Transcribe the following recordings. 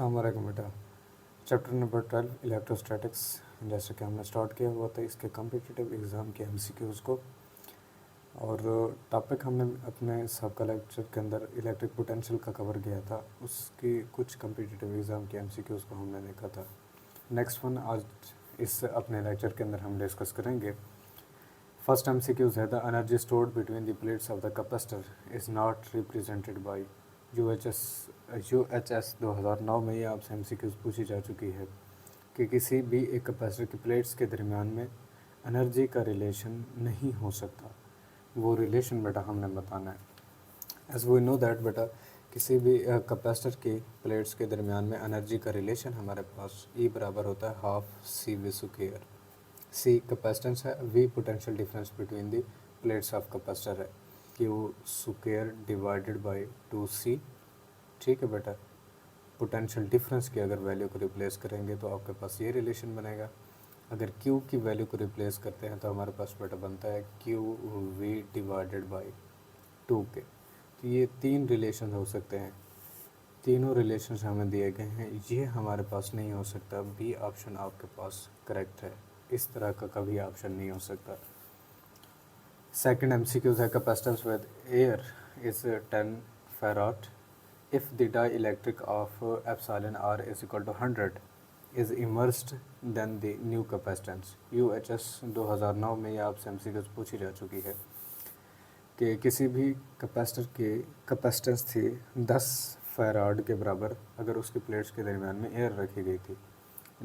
अस्सलाम वालेकुम बेटा। Chapter number 12 electrostatics. जैसे कि हमने स्टार्ट किया हुआ था इसके कम्पिटिटिव एग्ज़ाम के एमसीक्यूज़ को, और टॉपिक हमने अपने सबका लेक्चर के अंदर इलेक्ट्रिक पोटेंशियल का कवर किया था। उसकी कुछ कम्पिटिटिव एग्ज़ाम के एमसीक्यूज़ को हमने देखा था। नेक्स्ट वन आज इस अपने लेक्चर के अंदर हम डिस्कस करेंगे। फर्स्ट एमसीक्यूज़ है the energy stored between the plates of the capacitor is not represented by UHS 2009 में ये आपसे एमसीक्यूज़ पूछी जा चुकी है कि किसी भी एक कैपेसिटर की प्लेट्स के दरमियान में एनर्जी का रिलेशन नहीं हो सकता। वो रिलेशन बेटा हमने बताना है। एज वी नो दैट बेटा किसी भी कैपेसिटर की प्लेट्स के दरमियान में एनर्जी का रिलेशन हमारे पास ई बराबर होता है half C V square. C capacitance है, V potential difference between the plates of capacitor है, Q square divided by 2c। ठीक है बेटा, पोटेंशियल डिफरेंस की अगर वैल्यू को रिप्लेस करेंगे तो आपके पास ये रिलेशन बनेगा। अगर Q की वैल्यू को रिप्लेस करते हैं तो हमारे पास बेटा बनता है Q we divided by 2k। तो ये तीन रिलेशन हो सकते हैं, तीनों रिलेशन हमें दिए गए हैं। ये हमारे पास नहीं हो सकता, बी ऑप्शन आपके पास करेक्ट है। इस तरह का कभी ऑप्शन नहीं हो सकता। सेकंड एमसीक्यूज है capacitance with air is 10 farad if the dielectric of epsilon r is equal to 100 is immersed then the new capacitance। UHS 2009 में यह आपसे एमसीक्यूज पूछी जा चुकी है कि किसी भी कैपेसिटर की कैपेसिटेंस थी 10 फैराड के बराबर अगर उसकी प्लेट्स के दरमियान में एयर रखी गई थी।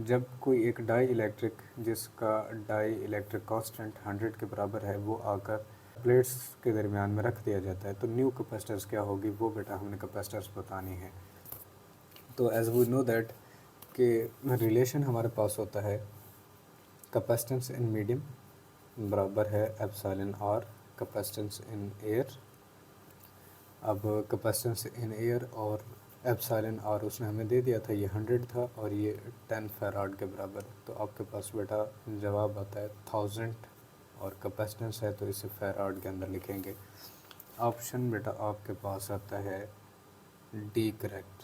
जब कोई एक डाई इलेक्ट्रिक जिसका डाई इलेक्ट्रिक कांस्टेंट 100 के बराबर है वो आकर प्लेट्स के दरमियान में रख दिया जाता है तो न्यू कैपेसिटर्स क्या होगी वो बेटा हमने कैपेसिटर्स बतानी है। तो एज वी नो दैट कि रिलेशन हमारे पास होता है कैपेसिटेंस इन मीडियम बराबर है epsilon r capacitance in air. अब कैपेसिटेंस इन एयर और एप्सिलॉन आर उसने हमें दे दिया था, ये 100 था और ये 10 फैराड के बराबर। तो आपके पास बेटा जवाब आता है 1000 और कैपेसिटेंस है तो इसे फैराड के अंदर लिखेंगे। ऑप्शन बेटा आपके पास आता है डी करेक्ट।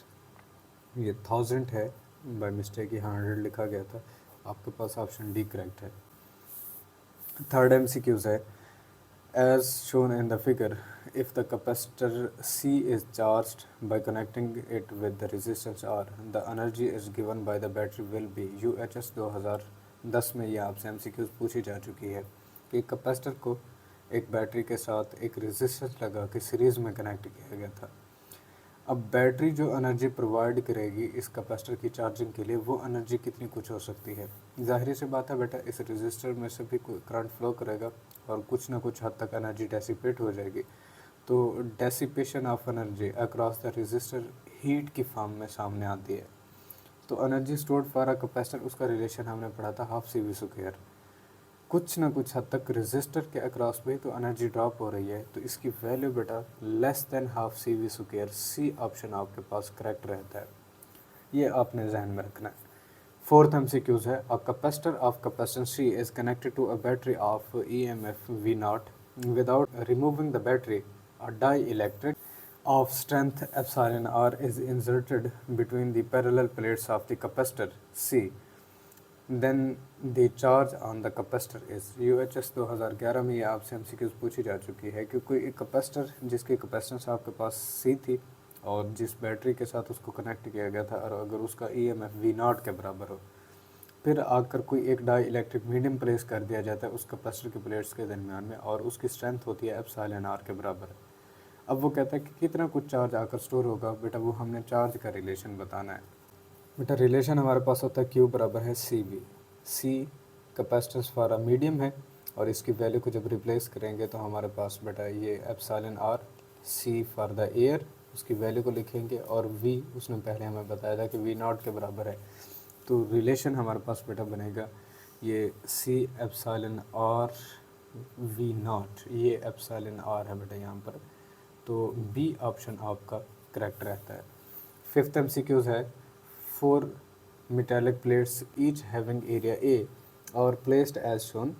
ये 1000 है, बाय मिस्टेक यहाँ 100 लिखा गया था, आपके पास ऑप्शन डी करेक्ट है। थर्ड एमसीक्यूज है as shown in the figure if the capacitor C is charged by connecting it with the resistance R the energy is given by the battery will be UHS 2010 में यह आपसे MCQs पूछी जा चुकी है कि capacitor को एक बैटरी के साथ एक रेजिस्टेंस लगा के सीरीज़ में कनेक्ट किया गया था। अब बैटरी जो एनर्जी प्रोवाइड करेगी इस कैपेसिटर की चार्जिंग के लिए वो एनर्जी कितनी कुछ हो सकती है। ज़ाहिर सी बात है बेटा इस रेजिस्टर में से भी करंट फ्लो करेगा और कुछ ना कुछ हद तक एनर्जी डेसिपेट हो जाएगी। तो dissipation of energy across the resistor heat की फॉर्म में सामने आती है। तो energy stored for a capacitor उसका रिलेशन हमने पढ़ा था हाफ सी वी स्क्वायर। कुछ ना कुछ हद तक रेजिस्टर के अक्रॉस में तो एनर्जी ड्रॉप हो रही है तो इसकी वैल्यू बेटा less than half C V square. C option आपके पास करेक्ट रहता है, ये आपने जहन में रखना है। फोर्थ एमसीक्यूज है a capacitor of capacitance C is connected to a battery of EMF V not without removing the battery a dielectric of strength epsilon r is inserted between the parallel plates of the capacitor C then the charge on the capacitor is। UHS 2011 में ये आपसे MCQs पूछी जा चुकी है कि कोई एक कैपेसिटर जिसकी कैपेसिटेंस आपके पास C थी और जिस बैटरी के साथ उसको कनेक्ट किया गया था और अगर उसका EMF V नॉट के बराबर हो, फिर आकर कोई एक डाई इलेक्ट्रिक मीडियम प्लेस कर दिया जाता है उस कैपेसिटर की प्लेट्स के दरमियान में और उसकी स्ट्रेंथ होती है एप्सिलॉन आर के बराबर। अब वो कहता है कि कितना कुछ चार्ज आकर स्टोर होगा बेटा, वो हमने चार्ज का रिलेशन बताना है। बेटा रिलेशन हमारे पास होता है क्यू बराबर है C V. C capacitance for a medium है और इसकी वैल्यू को जब रिप्लेस करेंगे तो हमारे पास बेटा ये epsilon r, C for the air उसकी वैल्यू को लिखेंगे और वी उसने पहले हमें बताया था कि वी नॉट के बराबर है। तो रिलेशन हमारे पास बेटा बनेगा ये सी एप्सिलॉन आर वी नॉट, ये एप्सिलॉन आर है बेटा यहाँ पर, तो बी ऑप्शन आपका करेक्ट रहता है। फिफ्थ एमसीक्यूज है four metallic plates each having area A are placed as shown.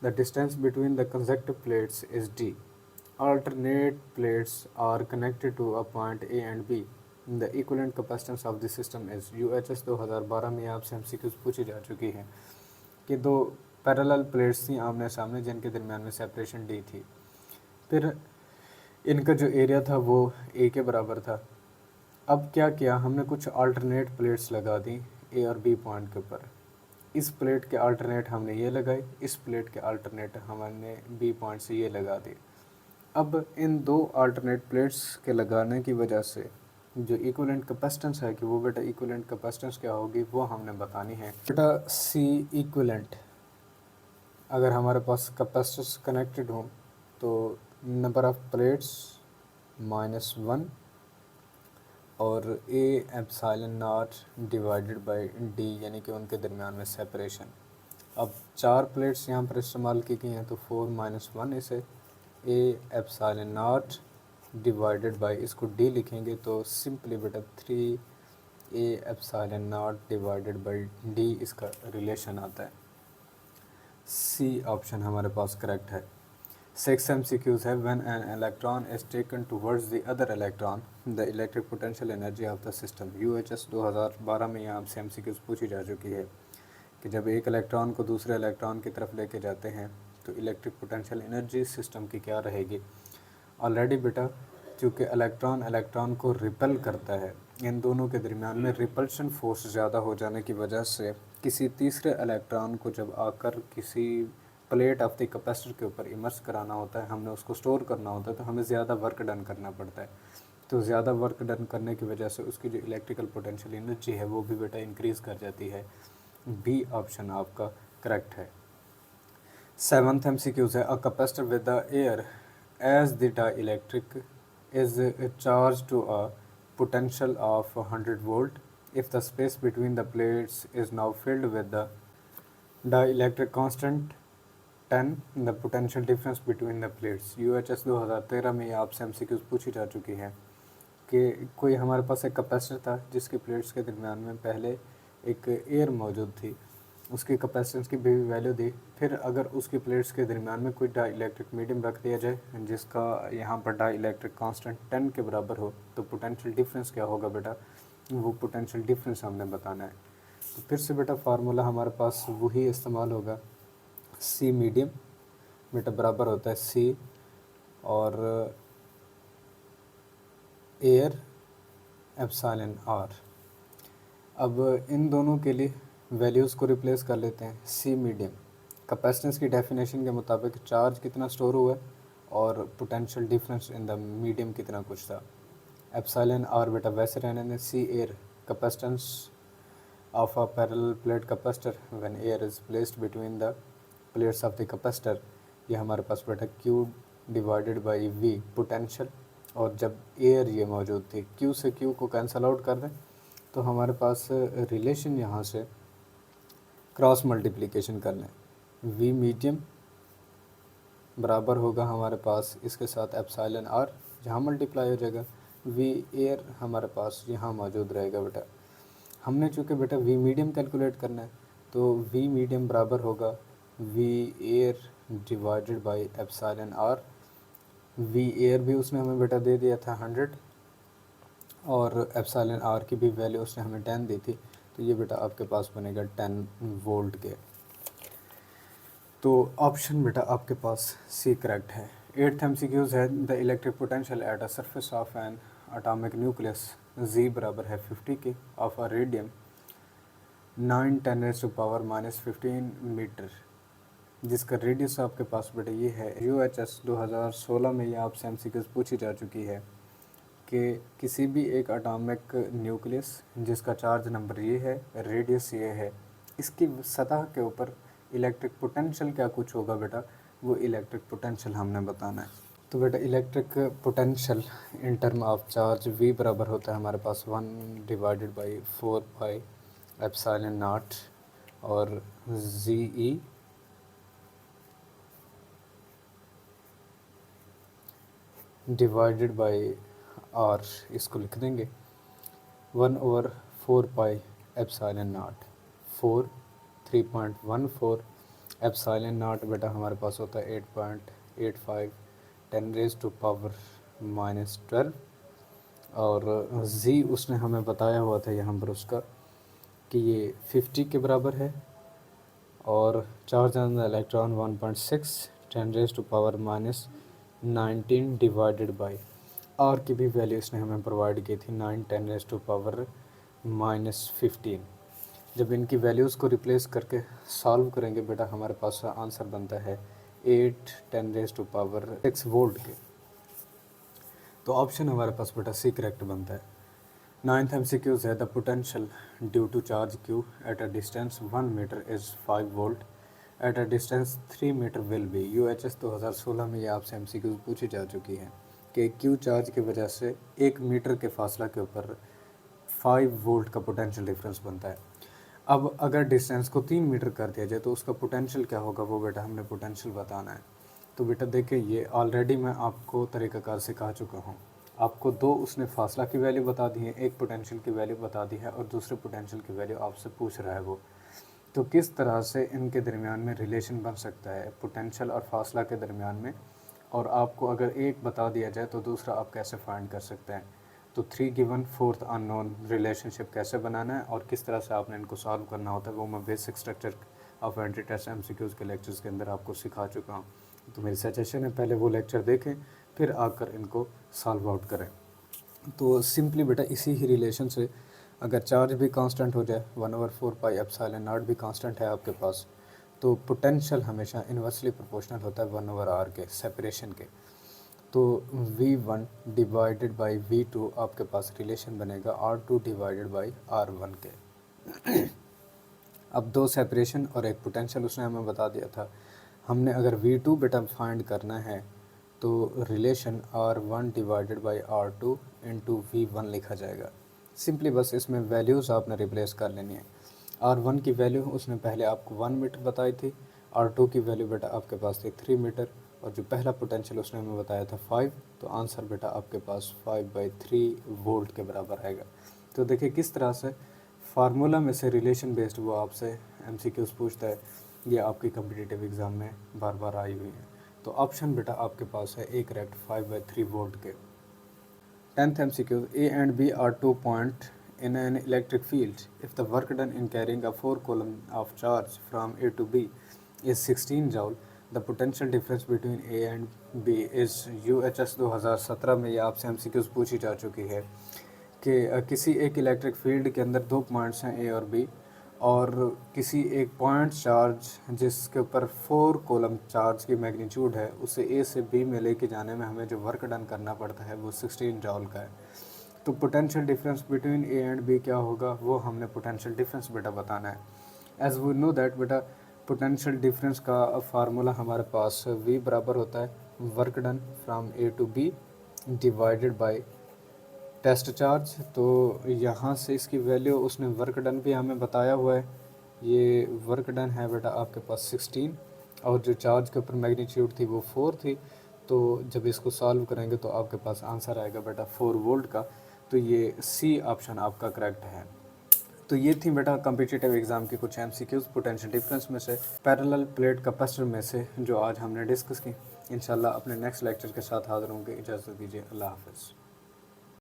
The distance between the consecutive plates is d. Alternate plates are connected to a point A and B. The equivalent capacitance of the system is UHS 2012 में आपसे MCQs पूछी जा चुकी है कि दो parallel plates थी आमने सामने जिनके दरमियान में सेपरेशन D थी। फिर इनका जो एरिया था वो A के बराबर था। अब क्या किया हमने, कुछ अल्टरनेट प्लेट्स लगा दी A और B पॉइंट के ऊपर। इस प्लेट के अल्टरनेट हमने ये लगाई, इस प्लेट के अल्टरनेट हमने B पॉइंट से ये लगा दी। अब इन दो अल्टरनेट प्लेट्स के लगाने की वजह से जो इक्विवेलेंट कैपेसिटेंस है कि वो बेटा इक्विवेलेंट कैपेसिटेंस क्या होगी वो हमने बतानी है। बेटा C इक्विवेलेंट, अगर हमारे पास कैपेसिटर्स कनेक्टेड हों तो नंबर ऑफ प्लेट्स -1 और A epsilon not divided by D, यानी कि उनके दरमियान में सेपरेशन। अब 4 प्लेट्स यहाँ पर इस्तेमाल की गई हैं तो 4 - 1 इसे A epsilon not divided by, इसको D लिखेंगे तो सिंपली बेटा 3 A epsilon not divided by D इसका रिलेशन आता है। C ऑप्शन हमारे पास करेक्ट है। 6 MCQs है when an electron is taken towards the other electron the electric potential energy of the system। UHS 2012 में यहाँ से MCQs पूछी जा चुकी है कि जब एक इलेक्ट्रॉन को दूसरे इलेक्ट्रॉन की तरफ लेके जाते हैं तो इलेक्ट्रिक पोटेंशियल एनर्जी सिस्टम की क्या रहेगी। ऑलरेडी बेटा चूँकि इलेक्ट्रॉन इलेक्ट्रॉन को रिपेल करता है, इन दोनों के दरमियान में रिपल्शन फोर्स ज़्यादा हो जाने की वजह से किसी तीसरे इलेक्ट्रॉन को जब आकर किसी प्लेट ऑफ द कैपेसिटर के ऊपर इमर्स कराना होता है, हमने उसको स्टोर करना होता है, तो हमें ज़्यादा वर्क डन करना पड़ता है। तो ज़्यादा वर्क डन करने की वजह से उसकी जो इलेक्ट्रिकल पोटेंशियल एनर्जी है वो भी बेटा इंक्रीज़ कर जाती है। बी ऑप्शन आपका करेक्ट है। 7th MCQs है, a capacitor with the air as the dielectric is charge to a potential of 100 volt if the space between the plates is now filled with the dielectric constant 10 the potential difference between the plates। UHS 2013 में आपसे MCQs पूछी जा चुकी है कि कोई हमारे पास एक कैपेसिटर था जिसकी प्लेट्स के दरमियान में पहले एक एयर मौजूद थी, उसकी कैपेसिटेंस की भी वैल्यू दी, फिर अगर उसकी प्लेट्स के दरमियान में कोई डाइलेक्ट्रिक मीडियम रख दिया जाए जिसका यहाँ पर डाइलेक्ट्रिक कांस्टेंट 10 के बराबर हो तो पोटेंशियल डिफरेंस क्या होगा बेटा, वो पोटेंशियल डिफरेंस हमने बताना है। तो फिर से बेटा फार्मूला हमारे पास वही इस्तेमाल होगा, C मीडियम बेटा बराबर होता है C और एयर एप्सिलॉन R। अब इन दोनों के लिए वैल्यूज़ को रिप्लेस कर लेते हैं। C मीडियम कैपेसिटेंस की डेफिनेशन के मुताबिक चार्ज कितना स्टोर हुआ है और potential difference in the medium कितना कुछ था। एप्सिलॉन R बेटा वैसे रहने दें। C air capacitance of a parallel plate capacitor when air is placed between the plates of the capacitor, ये हमारे पास बेटा Q divided by V potential, और जब एयर ये मौजूद थी Q से Q को कैंसल आउट कर दें तो हमारे पास रिलेशन यहाँ से क्रॉस मल्टीप्लिकेशन कर लें, V मीडियम बराबर होगा हमारे पास इसके साथ एप्सिलॉन R, जहाँ मल्टीप्लाई हो जाएगा, V एयर हमारे पास यहाँ मौजूद रहेगा बेटा। हमने चूँकि बेटा V मीडियम कैलकुलेट करना है तो V मीडियम बराबर होगा V air divided by epsilon R। V air भी उसने हमें बेटा दे दिया था 100 और एप्सिलॉन R की भी वैल्यू उसने हमें 10 दी थी, तो ये बेटा आपके पास बनेगा 10 वोल्ट के। तो ऑप्शन बेटा आपके पास C करेक्ट है। 8th MCQs है, the electric potential at a surface of N atomic nucleus Z बराबर है 50 के ऑफ अ रेडियम 9×10⁻⁻15 मीटर, जिसका रेडियस आपके पास बेटा ये है। UHS 2016 में ये आपसे MCQs पूछी जा चुकी है कि किसी भी एक एटॉमिक न्यूक्लियस जिसका चार्ज नंबर ये है, रेडियस ये है, इसकी सतह के ऊपर इलेक्ट्रिक पोटेंशियल क्या कुछ होगा बेटा, वो इलेक्ट्रिक पोटेंशियल हमने बताना है। तो बेटा electric potential in term of charge V बराबर होता है हमारे पास 1/4 पाई एप्सिलॉन नॉट और ZE डिवाइडेड बाई R, इसको लिख देंगे 1/4 pi epsilon not 3.14 epsilon not बेटा हमारे पास होता है 8.85 10⁻⁻12 और z उसने हमें बताया हुआ था यहाँ पर उसका कि ये 50 के बराबर है और charge on the electron 1.6 10⁻⁻19 divided by r की भी वैल्यू इसने हमें प्रोवाइड की थी 9 10⁻⁻15। जब इनकी वैल्यूज़ को रिप्लेस करके सॉल्व करेंगे बेटा हमारे पास आंसर बनता है 8 10⁻6 वोल्ट के। तो ऑप्शन हमारे पास बेटा सी करेक्ट बनता है। 9th MCQ है the potential due to charge Q at a distance 1 metre is 5 volt at a distance 3 metre will be. UHS 2016 में ये आपसे MCQ पूछी जा चुकी है कि Q चार्ज की वजह से 1 मीटर के फासला के ऊपर 5 वोल्ट का पोटेंशियल डिफरेंस बनता है। अब अगर डिस्टेंस को 3 मीटर कर दिया जाए तो उसका पोटेंशियल क्या होगा, वो बेटा हमने पोटेंशियल बताना है। तो बेटा देखिए ये ऑलरेडी मैं आपको तरीक़ाकार सिखा चुका हूँ। आपको दो उसने फासला की वैल्यू बता दी है, एक पोटेंशियल की वैल्यू बता दी है और दूसरे पोटेंशियल की वैल्यू आपसे पूछ रहा है वो। तो किस तरह से इनके दरमियान में रिलेशन बन सकता है पोटेंशियल और फासला के दरमियान में, और आपको अगर एक बता दिया जाए तो दूसरा आप कैसे फाइंड कर सकते हैं। तो 3 गिवन 4th अननोन रिलेशनशिप कैसे बनाना है और किस तरह से आपने इनको सॉल्व करना होता है वो मैं basic structure of anti test MCQs के लेक्चर्स के अंदर आपको सिखा चुका हूँ। तो मेरी सजेशन है पहले वो लेक्चर देखें फिर आकर इनको सॉल्व आउट करें। तो सिंपली बेटा इसी ही रिलेशन से अगर चार्ज भी कांस्टेंट हो जाए 1/4 पाई एप्सिलॉन नॉट भी कांस्टेंट है आपके पास, तो पोटेंशियल हमेशा इन्वर्सली प्रोपोर्शनल होता है 1/r के सेपरेशन के। तो V1 डिवाइडेड बाई V2 आपके पास रिलेशन बनेगा R2 डिवाइडेड बाई R1 के। अब दो सेपरेशन और एक पोटेंशियल उसने हमें बता दिया था। हमने अगर V2 बेटा फाइंड करना है तो relation R1 divided by R2 into V1 लिखा जाएगा। सिंपली बस इसमें वैल्यूज़ आपने रिप्लेस कर लेनी है। R1 की वैल्यू उसने पहले आपको 1 मीटर बताई थी, R2 की वैल्यू बेटा आपके पास थी 3 मीटर और जो पहला पोटेंशियल उसने हमें बताया था 5, तो आंसर बेटा आपके पास 5/3 वोल्ट के बराबर आएगा। तो देखिए किस तरह से फार्मूला में से रिलेशन बेस्ड वो आपसे MCQs पूछता है, ये आपकी कम्पिटिटिव एग्ज़ाम में बार बार आई हुई है। तो ऑप्शन बेटा आपके पास है ए करेक्ट 5/3 वोल्ट के। 10th MCQ A and B are 2 points in an electric field. If the work done in carrying a 4 coulomb of charge from A to B is 16 joule, the potential difference between A and B is UHS 2017 में ये आपसे MCQs पूछी जा चुकी है कि किसी एक इलेक्ट्रिक फील्ड के अंदर 2 पॉइंट्स हैं A और B और किसी एक पॉइंट चार्ज जिसके ऊपर 4 कूलम चार्ज की मैग्नीट्यूड है उसे A से B में लेके जाने में हमें जो वर्क डन करना पड़ता है वो 16 जॉल का है। तो potential difference between A and B क्या होगा वो हमने पोटेंशियल डिफरेंस बेटा बताना है। एज वी नो दैट बेटा पोटेंशियल डिफरेंस का फार्मूला हमारे पास V बराबर होता है work done from A to B divided by test charge. तो यहाँ से इसकी वैल्यू उसने वर्क डन भी हमें बताया हुआ है, ये वर्क डन है बेटा आपके पास 16 और जो चार्ज के ऊपर मैग्नीट्यूड थी वो 4 थी। तो जब इसको सॉल्व करेंगे तो आपके पास आंसर आएगा बेटा 4 वोल्ट का। तो ये सी ऑप्शन आपका करेक्ट है। तो ये थी बेटा कम्पिटिटिव एग्ज़ाम की कुछ MCQs पोटेंशियल डिफरेंस में से, पैरेलल प्लेट कैपेसिटर में से जो आज हमने डिस्कस की। इंशाल्लाह अपने नेक्स्ट लेक्चर के साथ हाज़िर होंगे। इजाज़त दीजिए, अल्लाह हाफ़िज़।